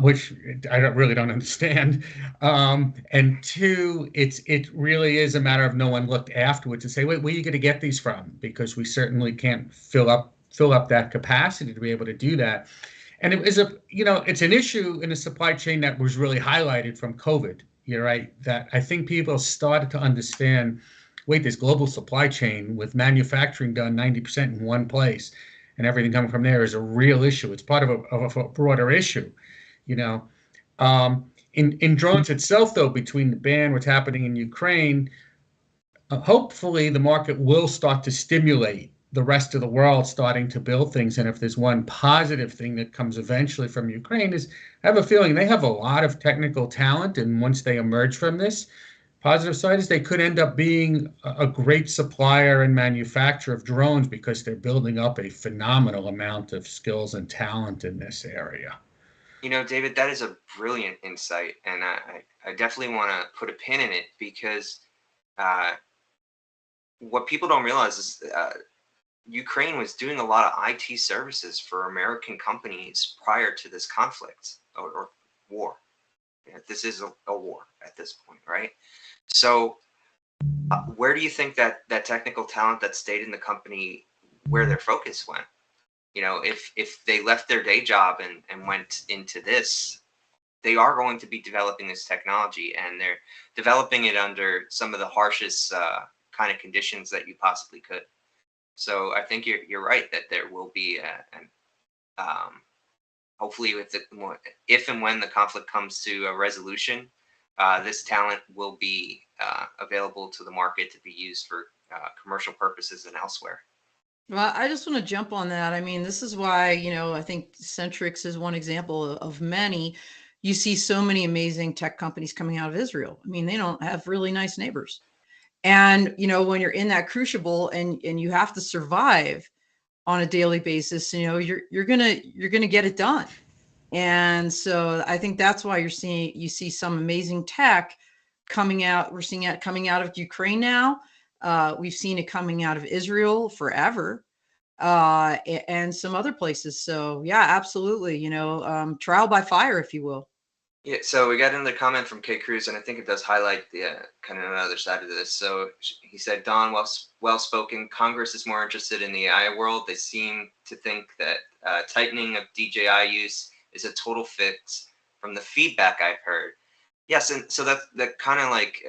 which I really don't understand. And two, it really is a matter of no one looked afterwards to say, wait, where are you going to get these from? Because we certainly can't fill up that capacity to be able to do that. And it is it's an issue in the supply chain that was really highlighted from COVID. You're right, that I think people started to understand, wait, this global supply chain with manufacturing done 90% in one place and everything coming from there is a real issue. It's part of a broader issue, you know. In drones itself, though, between the ban, what's happening in Ukraine, hopefully the market will start to stimulate the rest of the world starting to build things. And if there's one positive thing that comes eventually from Ukraine, is I have a feeling they have a lot of technical talent. And once they emerge from this, positive side is they could end up being a great supplier and manufacturer of drones, because they're building up a phenomenal amount of skills and talent in this area. You know, David, that is a brilliant insight. And I definitely want to put a pin in it, because what people don't realize is Ukraine was doing a lot of IT services for American companies prior to this conflict or war. This is a war at this point, right? So where do you think that technical talent that stayed in the company, where their focus went? You know, if they left their day job and went into this, they are going to be developing this technology, and they're developing it under some of the harshest kind of conditions that you possibly could. So I think you're right that there will be hopefully if and when the conflict comes to a resolution, this talent will be available to the market to be used for commercial purposes and elsewhere. Well, I just want to jump on that. I mean, this is why, you know, I think Sentrycs is one example of many. You see so many amazing tech companies coming out of Israel. I mean, they don't have really nice neighbors. And, you know, when you're in that crucible and you have to survive on a daily basis, you know, you're gonna get it done. And so I think that's why you see some amazing tech coming out. We're seeing it coming out of Ukraine now. We've seen it coming out of Israel forever, and some other places. So yeah, absolutely. You know, trial by fire, if you will. Yeah, so we got another comment from K Cruz, and I think it does highlight the kind of another side of this. So he said, Don, well spoken. Congress is more interested in the AI world. They seem to think that tightening of DJI use is a total fix from the feedback I've heard. Yes, and so that kind of like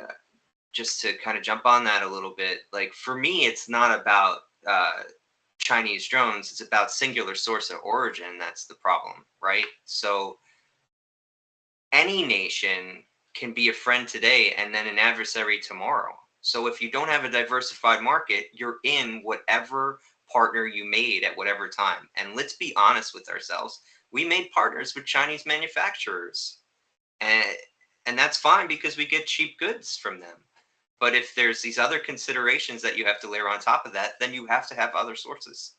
just to kind of jump on that a little bit. Like for me, it's not about Chinese drones. It's about singular source of origin. That's the problem, right? So any nation can be a friend today and then an adversary tomorrow. So if you don't have a diversified market, you're in whatever partner you made at whatever time. And let's be honest with ourselves. We made partners with Chinese manufacturers. And that's fine because we get cheap goods from them. But if there's these other considerations that you have to layer on top of that, then you have to have other sources.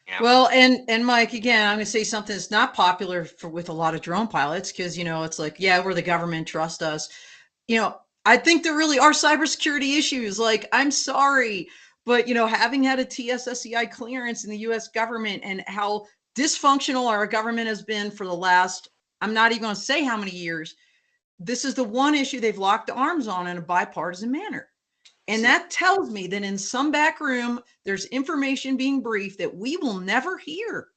You know? Well, and Mike, again, I'm going to say something that's not popular with a lot of drone pilots because, it's like, yeah, we're the government, trust us. I think there really are cybersecurity issues. Like, I'm sorry, but, having had a TSSCI clearance in the US government and how dysfunctional our government has been for the last, I'm not even going to say how many years, this is the one issue they've locked arms on in a bipartisan manner. And that tells me that in some back room, there's information being briefed that we will never hear.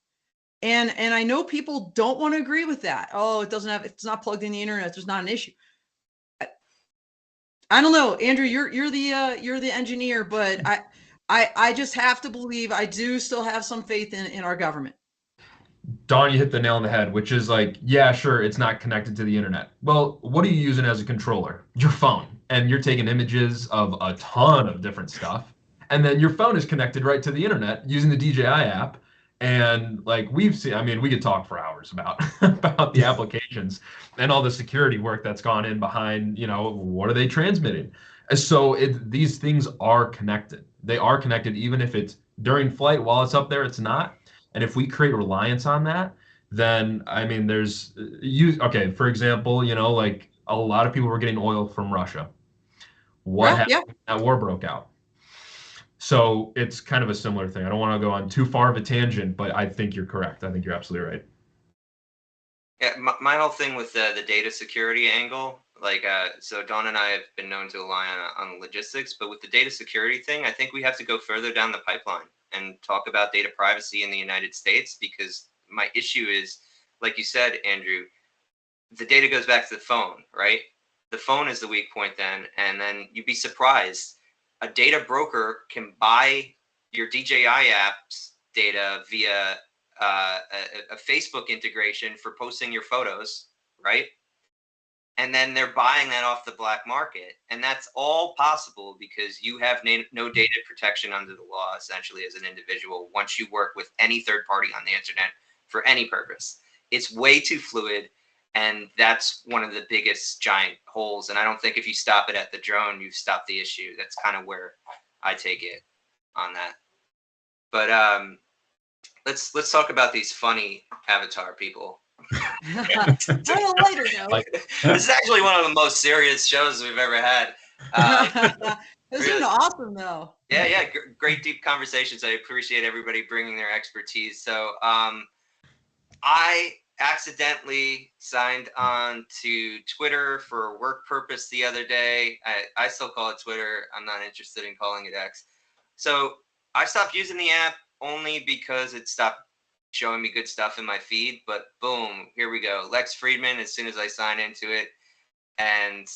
And I know people don't want to agree with that. Oh, it's not plugged in the internet. There's not an issue. I don't know, Andrew, you're the engineer, but I just have to believe I do still have some faith in our government. Don, you hit the nail on the head, which is like, yeah, sure, it's not connected to the internet. Well, what are you using as a controller? Your phone. And you're taking images of a ton of different stuff. And then your phone is connected right to the internet using the DJI app. And like we've seen, I mean, we could talk for hours about about the applications and all the security work that's gone in behind, what are they transmitting? So these things are connected. They are connected, even if it's during flight while it's up there, it's not. And if we create reliance on that, then I mean, okay, for example, like a lot of people were getting oil from Russia. What happened when that war broke out? So it's kind of a similar thing. I don't want to go on too far of a tangent, but I think you're correct. I think you're absolutely right. Yeah, my whole thing with the data security angle, like, so Don and I have been known to align on logistics, but with the data security thing, I think we have to go further down the pipeline and talk about data privacy in the United States, because my issue is, like you said, Andrew, the data goes back to the phone, right? The phone is the weak point then, and then you'd be surprised. A data broker can buy your DJI apps data via a Facebook integration for posting your photos, right? And then they're buying that off the black market. And that's all possible because you have no data protection under the law, essentially, as an individual, once you work with any third party on the internet for any purpose. It's way too fluid. And that's one of the biggest giant holes. And I don't think if you stop it at the drone, you've stopped the issue. That's kind of where I take it on that. But let's talk about these funny avatar people. Later, no. This is actually one of the most serious shows we've ever had. This is awesome, though. Yeah, great deep conversations. I appreciate everybody bringing their expertise. So I accidentally signed on to Twitter for work purpose the other day. I still call it Twitter. I'm not interested in calling it X. So I stopped using the app only because it stopped showing me good stuff in my feed. But boom, here we go. Lex Friedman, as soon as I sign into it, and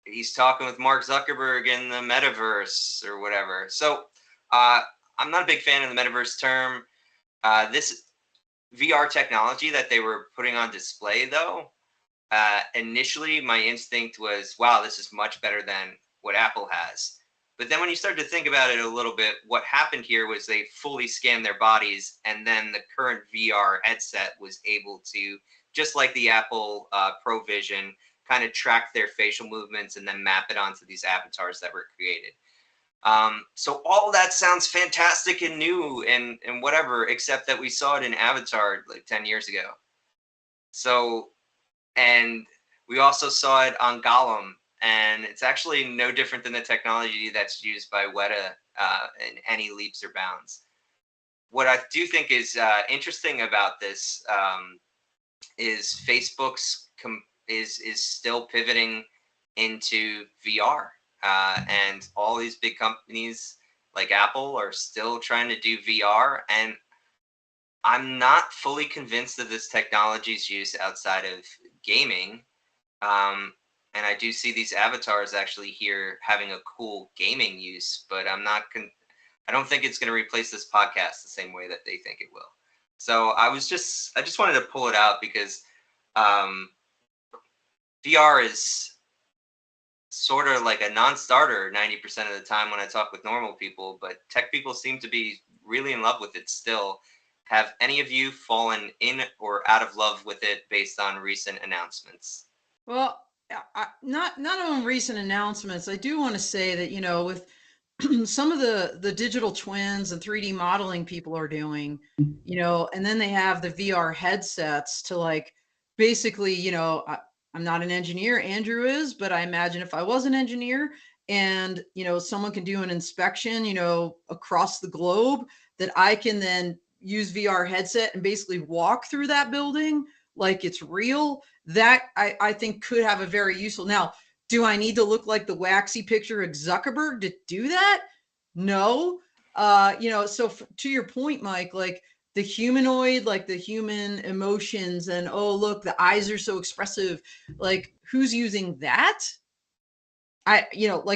he's talking with Mark Zuckerberg in the metaverse or whatever. So I'm not a big fan of the metaverse term. This VR technology that they were putting on display, though, initially my instinct was, wow, this is much better than what Apple has. But then when you start to think about it a little bit, what happened here was they fully scanned their bodies, and then the current VR headset was able to, just like the Apple Pro Vision, kind of track their facial movements and then map it onto these avatars that were created. So all that sounds fantastic and new and whatever, except that we saw it in Avatar like 10 years ago. So, and we also saw it on Gollum, and it's actually no different than the technology that's used by Weta in any leaps or bounds. What I do think is interesting about this is Facebook's is still pivoting into VR. And all these big companies like Apple are still trying to do VR. And I'm not fully convinced that this technology is used outside of gaming. And I do see these avatars actually here having a cool gaming use, but I don't think it's going to replace this podcast the same way that they think it will. So I just wanted to pull it out because VR is sort of like a non-starter 90% of the time when I talk with normal people, but tech people seem to be really in love with it still. Have any of you fallen in or out of love with it based on recent announcements? Well, not on recent announcements. I do want to say that, with some of the digital twins and 3D modeling people are doing, and then they have the VR headsets to like basically, I'm not an engineer, Andrew is, but I imagine if I was an engineer and, someone can do an inspection, across the globe, that I can then use VR headset and basically walk through that building like it's real. That I think could have a very useful. Now, do I need to look like the waxy picture of Zuckerberg to do that? No. So to your point, Mike, like the humanoid, like the human emotions and, oh, look, the eyes are so expressive. Like, who's using that? Like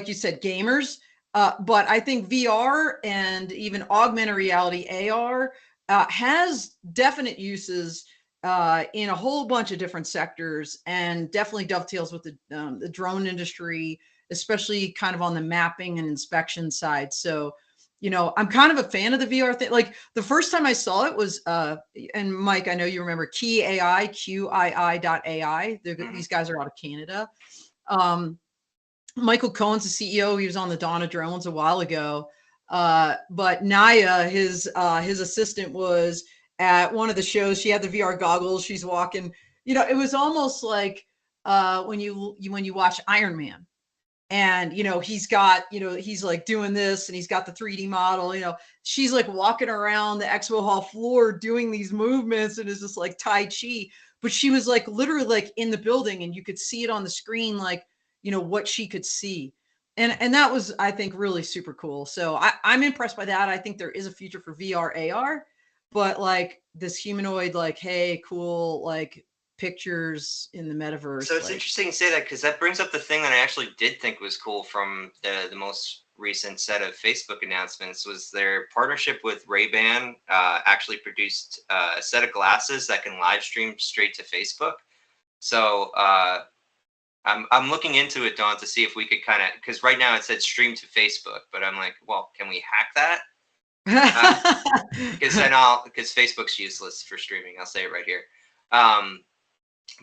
you said, gamers. But I think VR and even augmented reality, AR, has definite uses in a whole bunch of different sectors, and definitely dovetails with the drone industry, especially kind of on the mapping and inspection side. So, I'm kind of a fan of the VR thing. Like the first time I saw it was, and Mike, I know you remember Key AI, QII.ai. These guys are out of Canada. Michael Cohen's the CEO. He was on the Dawn of Drones a while ago. But Naya, his assistant, was at one of the shows. She had the VR goggles. She's walking. It was almost like when you watch Iron Man, and he's got he's like doing this, and he's got the 3D model. She's like walking around the expo hall floor doing these movements, and it's just like Tai Chi. But she was like literally like in the building, and you could see it on the screen, like what she could see. And that was, I think, really super cool. So I'm impressed by that. I think there is a future for VR, AR, but like this humanoid, like, hey, cool, like pictures in the metaverse. So it's like, interesting you say that, because that brings up the thing that I actually did think was cool from the most recent set of Facebook announcements was their partnership with Ray-Ban actually produced a set of glasses that can live stream straight to Facebook. So I'm looking into it, Dawn, to see if we could kind of, because right now it said stream to Facebook, but I'm like, well, can we hack that? Because Facebook's useless for streaming. I'll say it right here.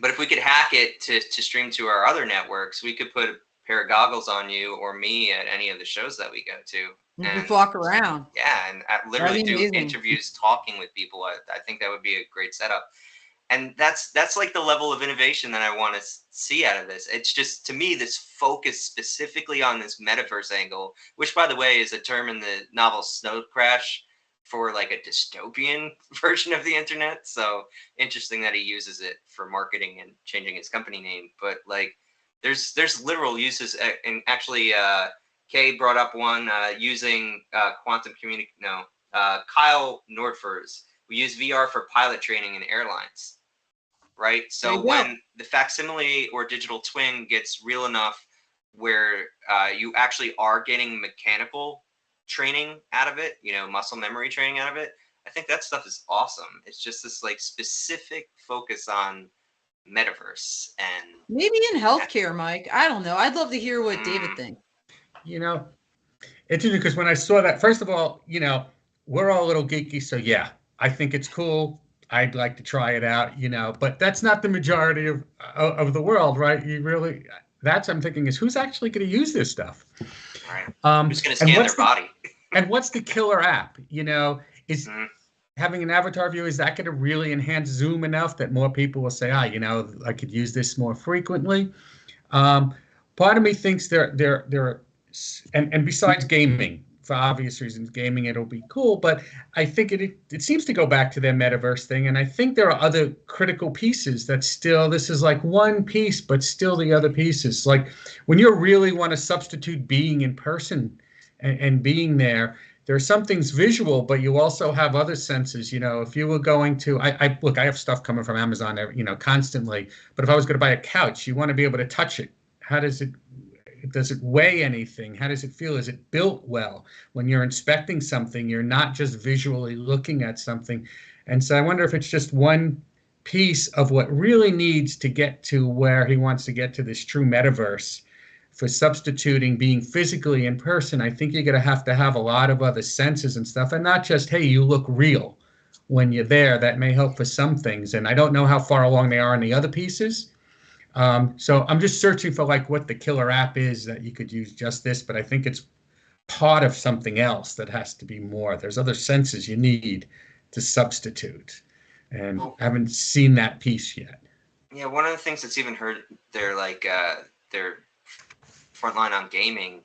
But if we could hack it to stream to our other networks, we could put a pair of goggles on you or me at any of the shows that we go to. You can walk around. Yeah, and literally do interviews talking with people. I think that would be a great setup. And that's like the level of innovation that I want to see out of this. It's just, to me, this focus specifically on this metaverse angle, which, by the way, is a term in the novel Snow Crash for like a dystopian version of the internet. So interesting that he uses it for marketing and changing his company name. But like, there's literal uses. And actually, Kay brought up one using quantum Kyle Nordfors. We use VR for pilot training in airlines. Right. So when the facsimile or digital twin gets real enough where you actually are getting mechanical training out of it, muscle memory training out of it, I think that stuff is awesome. It's just this like specific focus on metaverse, and maybe in healthcare, Mike. I don't know. I'd love to hear what David thinks. It's interesting because when I saw that, first of all, we're all a little geeky. So yeah, I think it's cool. I'd like to try it out, but that's not the majority of the world, right? I'm thinking is who's actually going to use this stuff? Right. Who's going to scan their body? And what's the killer app? Is having an avatar view, is that going to really enhance Zoom enough that more people will say, I could use this more frequently? Part of me thinks there are, and besides gaming, for obvious reasons, gaming, it'll be cool, but I think it seems to go back to their metaverse thing, and I think there are other critical pieces that still, this is like one piece, but still the other pieces. Like when you really want to substitute being in person and being there, there are some things visual, but you also have other senses. If you were going to, look, I have stuff coming from Amazon, constantly. But if I was going to buy a couch, you want to be able to touch it. How does it weigh anything? How does it feel? Is it built well? When you're inspecting something, you're not just visually looking at something. And so I wonder if it's just one piece of what really needs to get to where he wants to get to, this true metaverse. For substituting being physically in person, I think you're going to have a lot of other senses and stuff, and not just, hey, you look real when you're there. That may help for some things, and I don't know how far along they are in the other pieces. So I'm just searching for like what the killer app is that you could use just this, but I think it's part of something else that has to be more. There's other senses you need to substitute, and I haven't seen that piece yet. Yeah, one of the things that's even hurt their front line on gaming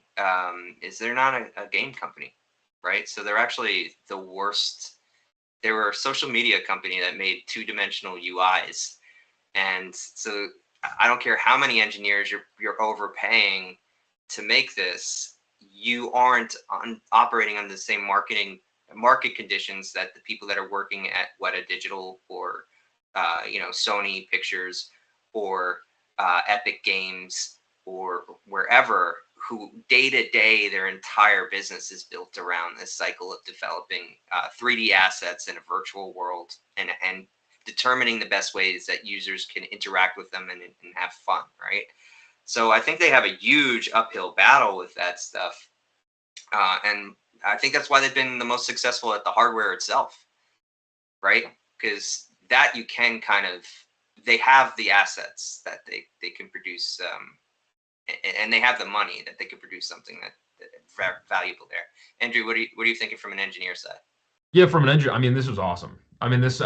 is they're not a game company, right? So they're actually the worst. They were a social media company that made two-dimensional UIs, and so I don't care how many engineers you're overpaying to make this, you aren't operating under the same market conditions that the people that are working at Weta Digital or Sony Pictures or Epic Games or wherever, who day to day their entire business is built around this cycle of developing 3D assets in a virtual world and determining the best ways that users can interact with them and have fun, right? So I think they have a huge uphill battle with that stuff. And I think that's why they've been the most successful at the hardware itself, right? Because that you can they have the assets that they can produce, and they have the money that they can produce something that valuable there. Andrew, what are you thinking from an engineer side? Yeah, from an engineer, this was awesome. Just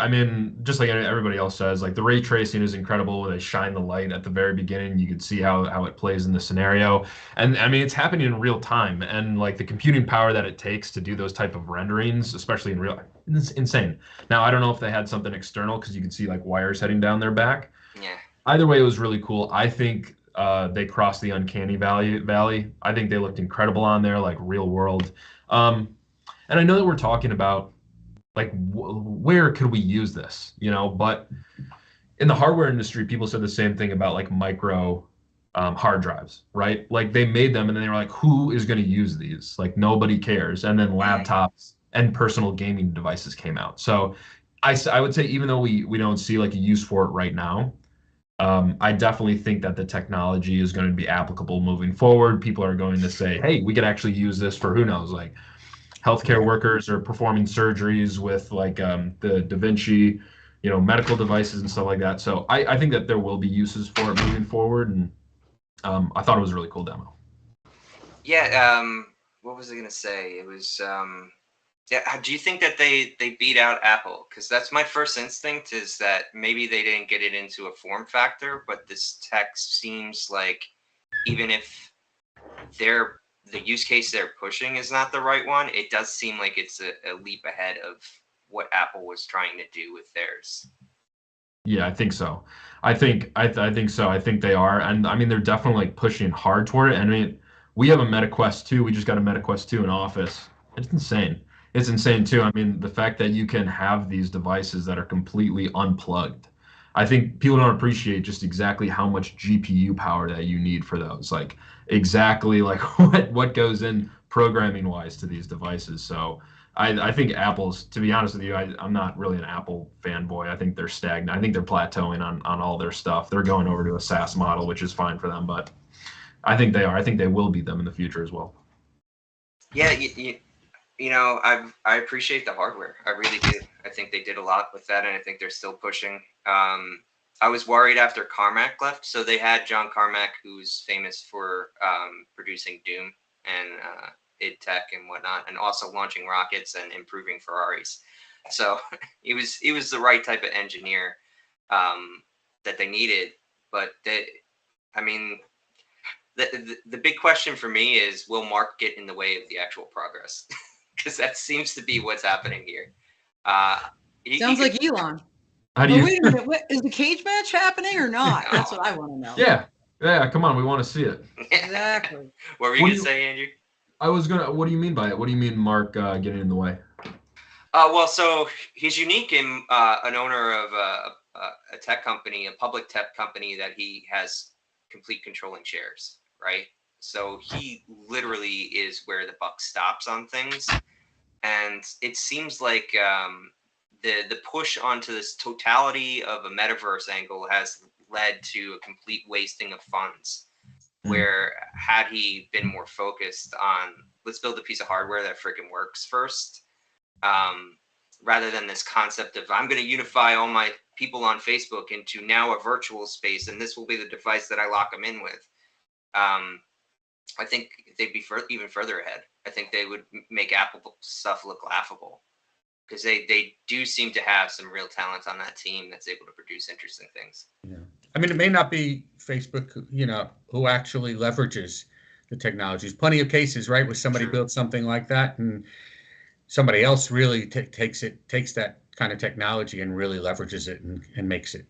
like everybody else says, like the ray tracing is incredible. They shine the light at the very beginning. You can see how it plays in the scenario. And it's happening in real time. And like the computing power that it takes to do those type of renderings, especially in real, it's insane. Now, I don't know if they had something external because you can see like wires heading down their back. Yeah. Either way, it was really cool. I think they crossed the uncanny valley. I think they looked incredible on there, like real world. And I know that we're talking about like where could we use this, but in the hardware industry, people said the same thing about like micro hard drives, right? Like they made them and then they were like, who is going to use these? Like nobody cares. And then laptops and personal gaming devices came out. So I would say, even though we don't see like a use for it right now, I definitely think that the technology is going to be applicable moving forward. People are going to say, hey, we could actually use this for, who knows, like healthcare workers are performing surgeries with like the Da Vinci, medical devices and stuff like that. So I think that there will be uses for it moving forward. And I thought it was a really cool demo. Yeah. What was I going to say? It was, do you think that they beat out Apple? Because that's my first instinct, is that maybe they didn't get it into a form factor, but this tech seems like, even if the use case they're pushing is not the right one, it does seem like it's a leap ahead of what Apple was trying to do with theirs. Yeah, I think so. I think so. I think they are. And they're definitely like pushing hard toward it. We have a MetaQuest 2. We just got a MetaQuest 2 in office. It's insane. It's insane too. The fact that you can have these devices that are completely unplugged. I think people don't appreciate just exactly how much GPU power that you need for those. Like exactly like what goes in programming wise to these devices. So I think Apple's, to be honest with you, I'm not really an Apple fanboy. I think they're stagnant. I think they're plateauing on all their stuff. They're going over to a SaaS model, which is fine for them, but I think they are. I think they will be them in the future as well. Yeah, I appreciate the hardware. I really do. I think they did a lot with that, and I think they're still pushing. I was worried after Carmack left. So they had John Carmack, who's famous for producing Doom and id Tech and whatnot, and also launching rockets and improving Ferraris. So he was the right type of engineer that they needed. But the big question for me is, will Mark get in the way of the actual progress? Because that seems to be what's happening here. Sounds like Elon. Wait a minute. Is the cage match happening or not? No. That's what I want to know. Yeah. Come on. We want to see it. Exactly. What were you going to say, Andrew? What do you mean by it? What do you mean, Mark, getting in the way? Well, so he's unique in an owner of a tech company, a public tech company that he has complete controlling shares, right? So he literally is where the buck stops on things. And it seems like the push onto this totality of a metaverse angle has led to a complete wasting of funds. Where had he been more focused on, let's build a piece of hardware that freaking works first, rather than this concept of I'm going to unify all my people on Facebook into now a virtual space, and this will be the device that I lock them in with. I think they'd be even further ahead. I think they would make Apple stuff look laughable, because they do seem to have some real talent on that team that's able to produce interesting things. Yeah. I mean, it may not be Facebook, who actually leverages the technologies. Plenty of cases, right, where somebody builds something like that and somebody else really takes that kind of technology and really leverages it and makes it.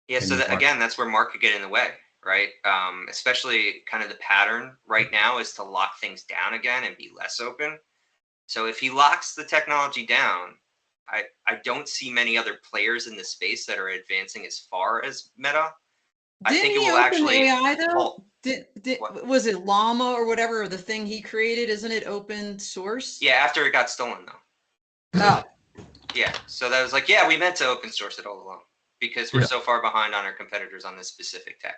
Yeah, so again, that's where Mark could get in the way, right? Especially kind of the pattern right now is to lock things down again and be less open. So if he locks the technology down, I don't see many other players in the space that are advancing as far as Meta. I think it will actually AI though? Was it Llama or whatever, the thing he created? Isn't it open source? Yeah, after it got stolen though. Oh. Yeah, so that was like, yeah, we meant to open source it all along because we're so far behind on our competitors on this specific tech.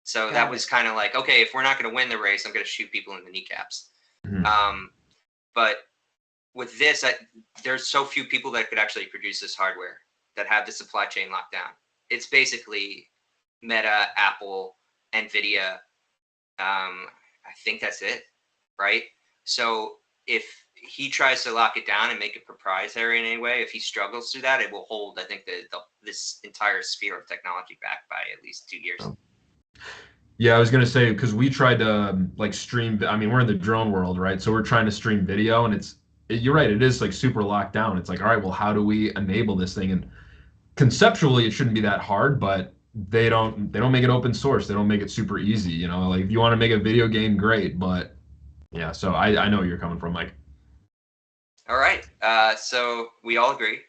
So that was kind of like, okay, if we're not going to win the race, I'm going to shoot people in the kneecaps. But with this, there's so few people that could actually produce this hardware that have the supply chain locked down. It's basically Meta, Apple, NVIDIA. I think that's it, right? So if he tries to lock it down and make it proprietary in any way, if he struggles through that, it will hold, I think, this entire sphere of technology back by at least 2 years. Yeah, I was going to say, because we tried to stream, I mean, we're in the drone world, right? So we're trying to stream video, and you're right, it is like super locked down. It's like, all right, well, how do we enable this thing? And conceptually, it shouldn't be that hard, but they don't make it open source. They don't make it super easy, like if you want to make a video game, great. But yeah, so I know where you're coming from, Mike. All right. So we all agree.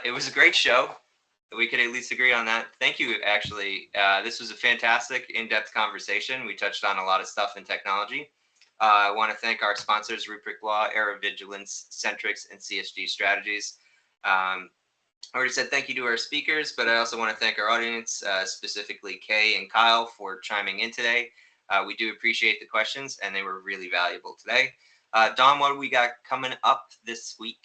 It was a great show. We could at least agree on that. Thank you, actually. This was a fantastic, in-depth conversation. We touched on a lot of stuff in technology. I want to thank our sponsors, Rubric Law, Era Vigilance, Sentrycs, and CSG Strategies. I already said thank you to our speakers, but I also want to thank our audience, specifically Kay and Kyle, for chiming in today. We do appreciate the questions, and they were really valuable today. Dawn, what do we got coming up this week?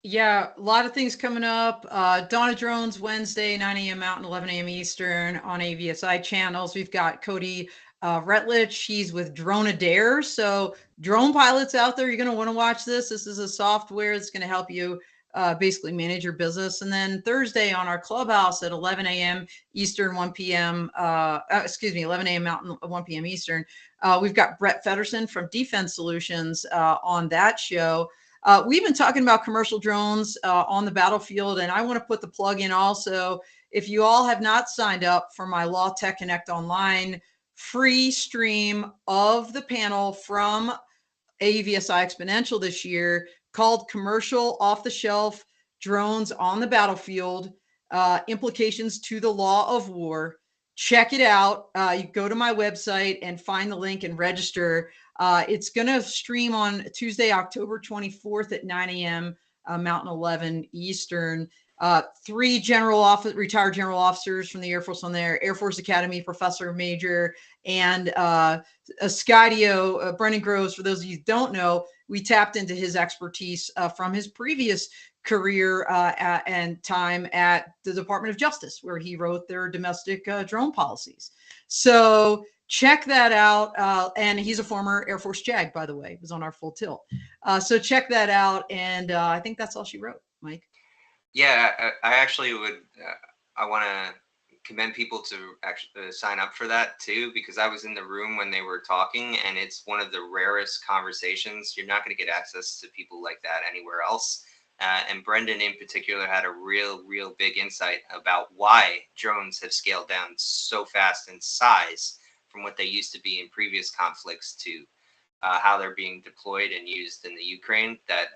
Yeah, a lot of things coming up. Dawn of Drones, Wednesday, 9 a.m. Mountain, 11 a.m. Eastern on AVSI channels. We've got Cody Retlich. He's with Drone-A-Dare. So drone pilots out there, you're going to want to watch this. This is a software that's going to help you basically manage your business. And then Thursday on our Clubhouse at 11 a.m. Eastern, 1 p.m. 11 a.m. Mountain, 1 p.m. Eastern. We've got Brett Feddersen from Defense Solutions on that show. We've been talking about commercial drones on the battlefield, and I want to put the plug in also. If you all have not signed up for my Law Tech Connect Online free stream of the panel from AVSI Exponential this year called Commercial Off-the-Shelf Drones on the Battlefield, Implications to the Law of War. Check it out. You go to my website and find the link and register. It's going to stream on Tuesday, October 24th at 9 a.m. Mountain, 11 Eastern. 3 retired general officers from the Air Force on there, Air Force Academy Professor Major, and Skydio, Brendan Groves. For those of you who don't know, we tapped into his expertise from his previous career and time at the Department of Justice, where he wrote their domestic drone policies. So check that out. And he's a former Air Force JAG, by the way. He was on our Full Tilt. So check that out. And I think that's all she wrote, Mike. Yeah, I actually would. I want to commend people to actually sign up for that too, because I was in the room when they were talking, and it's one of the rarest conversations. You're not going to get access to people like that anywhere else. And Brendan in particular had a real big insight about why drones have scaled down so fast in size from what they used to be in previous conflicts to how they're being deployed and used in the Ukraine, that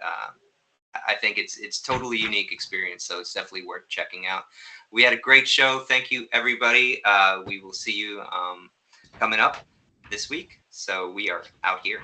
I think it's totally unique experience. So it's definitely worth checking out. We had a great show. Thank you, everybody. We will see you coming up this week. So we are out here.